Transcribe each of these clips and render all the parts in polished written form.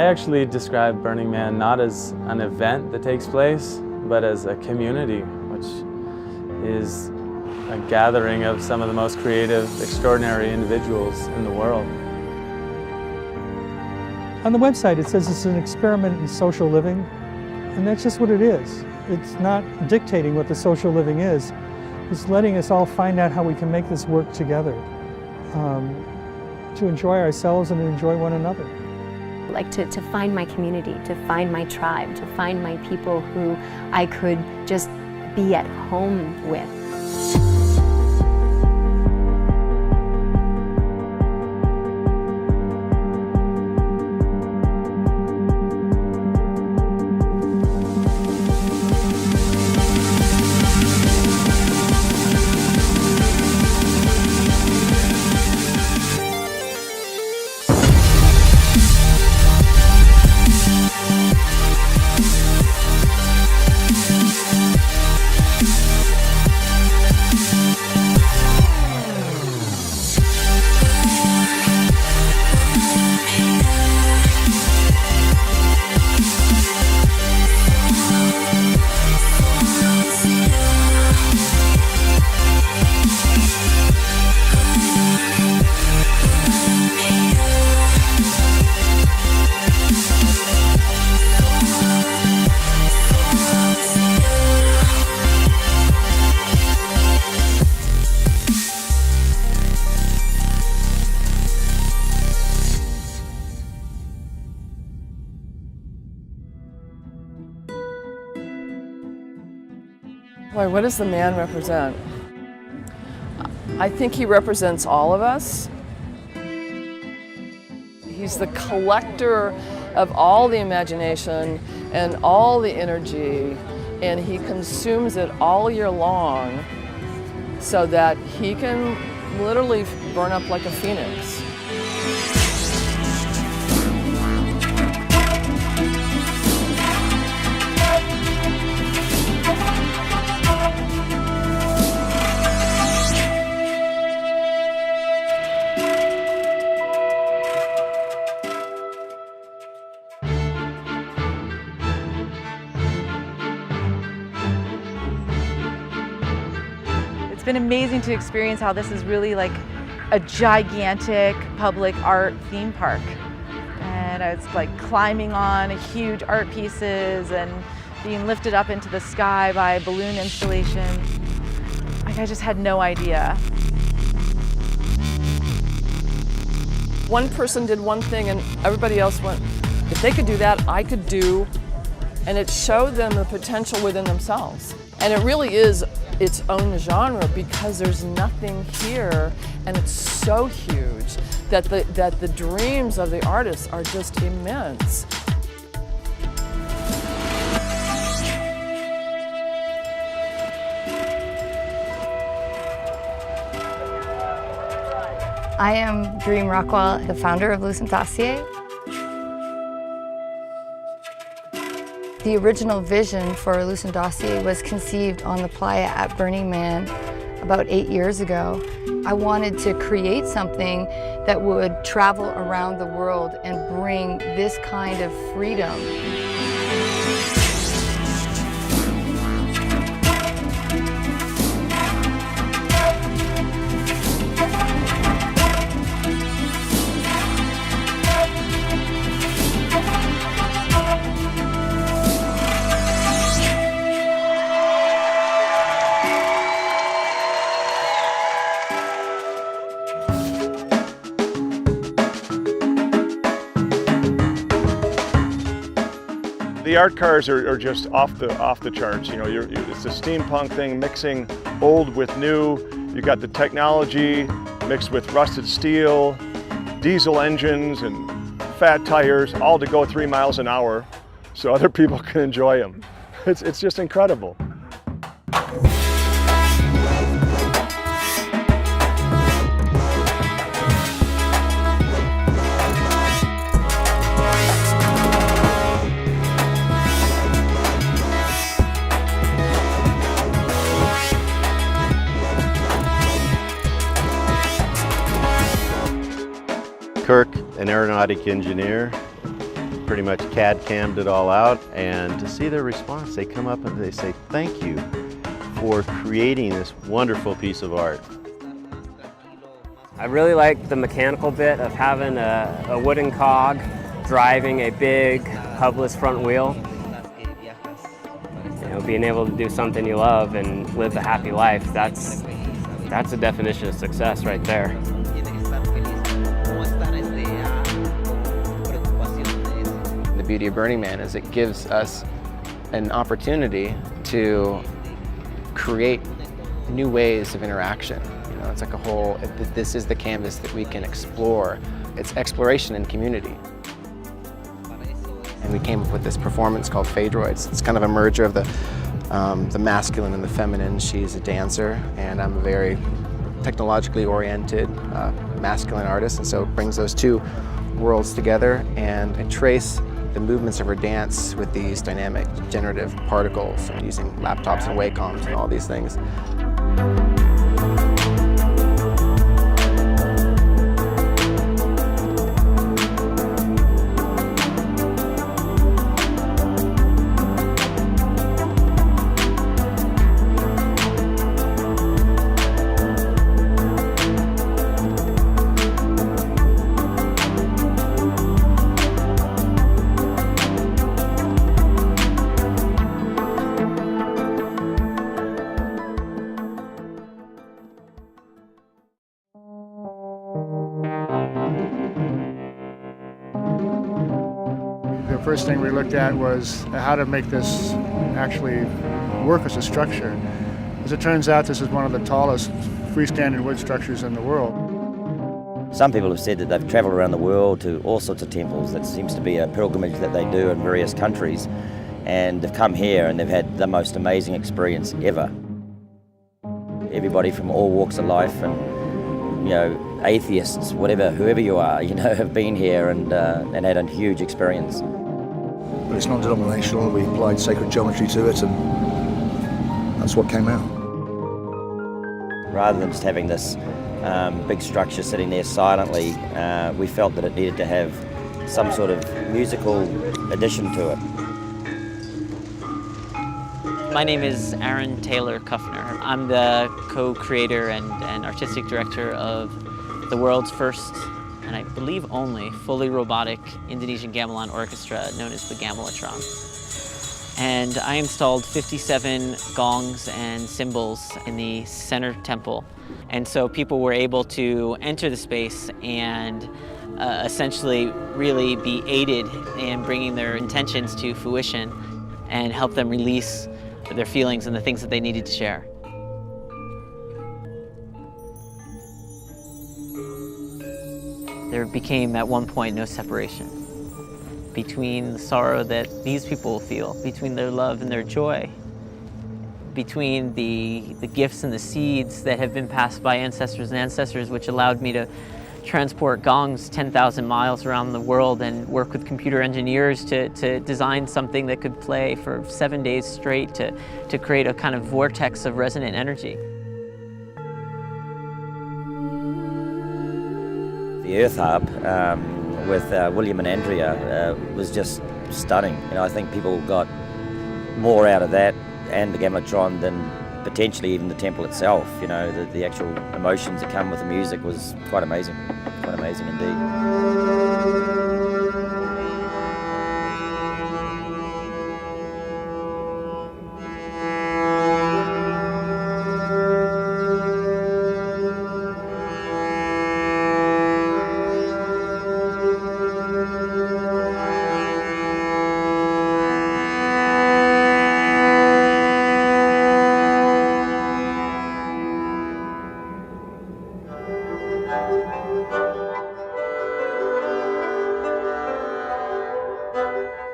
actually describe Burning Man not as an event that takes place, but as a community, which is a gathering of some of the most creative, extraordinary individuals in the world. On the website it says it's an experiment in social living, and that's just what it is. It's not dictating what the social living is. It's letting us all find out how we can make this work together, to enjoy ourselves and enjoy one another. Like to find my community, to find my tribe, to find my people who I could just be at home with. Boy, what does the man represent? I think he represents all of us. He's the collector of all the imagination and all the energy, and he consumes it all year long so that he can literally burn up like a phoenix. It's been amazing to experience how this is really like a gigantic public art theme park. And I was like climbing on huge art pieces and being lifted up into the sky by a balloon installation. Like I just had no idea. One person did one thing and everybody else went, if they could do that, I could do. And it showed them the potential within themselves. And it really is its own genre because there's nothing here, and it's so huge that the dreams of the artists are just immense. I am Dream Rockwell, the founder of Lucent Dossier. The original vision for Lucent Dossier was conceived on the playa at Burning Man about 8 years ago. I wanted to create something that would travel around the world and bring this kind of freedom. The art cars are just off the charts. You know, it's a steampunk thing, mixing old with new. You got the technology mixed with rusted steel, diesel engines, and fat tires, all to go 3 miles an hour, so other people can enjoy them. It's just incredible. Kirk, an aeronautic engineer. pretty much CAD-cammed it all out, and to see their response, they come up and they say, "Thank you for creating this wonderful piece of art." I really like the mechanical bit of having a wooden cog driving a big hubless front wheel. You know, being able to do something you love and live a happy life, that's the definition of success right there. The beauty of Burning Man is it gives us an opportunity to create new ways of interaction. You know, it's like a whole, this is the canvas that we can explore. It's exploration in community. And we came up with this performance called Phaedroids. It's kind of a merger of the masculine and the feminine. She's a dancer, and I'm a very technologically oriented masculine artist, and so it brings those two worlds together, and I trace the movements of her dance with these dynamic generative particles and using laptops and Wacom and all these things. The first thing we looked at was how to make this actually work as a structure. As it turns out, this is one of the tallest freestanding wood structures in the world. Some people have said that they've travelled around the world to all sorts of temples. That seems to be a pilgrimage that they do in various countries, and they've come here and they've had the most amazing experience ever. Everybody from all walks of life, and you know, atheists, whoever you are, you know, have been here and had a huge experience. But it's non-denominational. We applied sacred geometry to it, and that's what came out. Rather than just having this big structure sitting there silently, we felt that it needed to have some sort of musical addition to it. My name is Aaron Taylor Kuffner. I'm the co-creator and artistic director of the world's first, and I believe only, fully robotic Indonesian gamelan orchestra known as the Gamelatron. And I installed 57 gongs and cymbals in the center temple. And so people were able to enter the space and essentially really be aided in bringing their intentions to fruition and help them release their feelings and the things that they needed to share. There became at one point no separation between the sorrow that these people feel, between their love and their joy, between the gifts and the seeds that have been passed by ancestors and ancestors, which allowed me to transport gongs 10,000 miles around the world and work with computer engineers to design something that could play for 7 days straight to create a kind of vortex of resonant energy. The Earth Harp with William and Andrea was just stunning. You know, I think people got more out of that and the Gamelatron than potentially even the temple itself. You know, the actual emotions that come with the music was quite amazing indeed.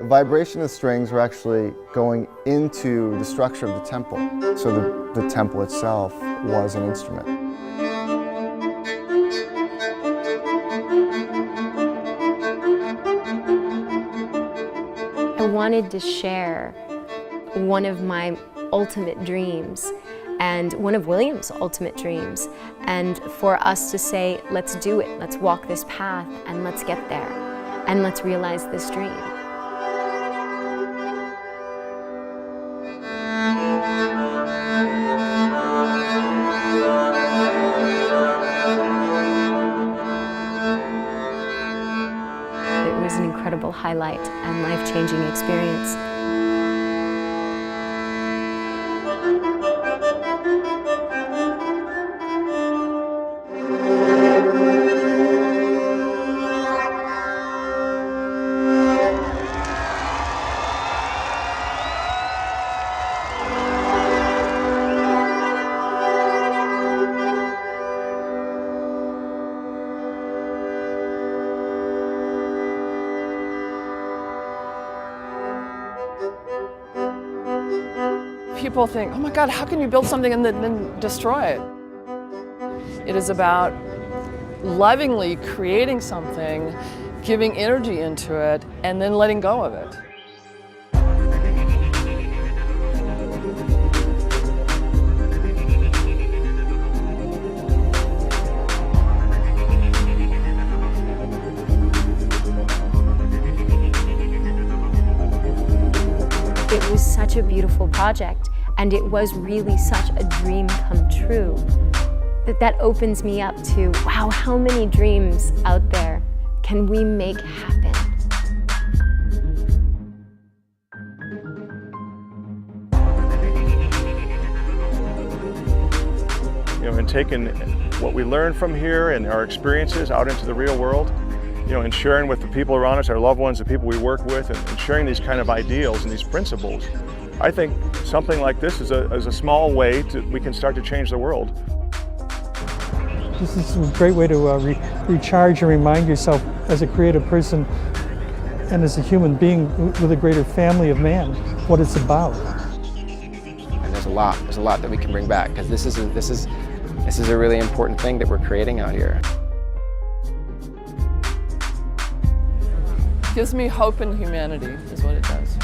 The vibration of strings were actually going into the structure of the temple. So the temple itself was an instrument. I wanted to share one of my ultimate dreams and one of William's ultimate dreams, and for us to say, let's do it, let's walk this path and let's get there and let's realize this dream. highlight and life-changing experience. People think, oh my God, how can you build something and then destroy it? It is about lovingly creating something, giving energy into it, and then letting go of it. It was such a beautiful project, and it was really such a dream come true. That opens me up to, wow, how many dreams out there can we make happen? You know, and taking what we learn from here and our experiences out into the real world, you know, and sharing with the people around us, our loved ones, the people we work with, and sharing these kind of ideals and these principles. I think something like this is a small way we can start to change the world. This is a great way to recharge and remind yourself as a creative person and as a human being with a greater family of man what it's about. And there's a lot that we can bring back, because this is a really important thing that we're creating out here. Gives me hope in humanity, is what it does.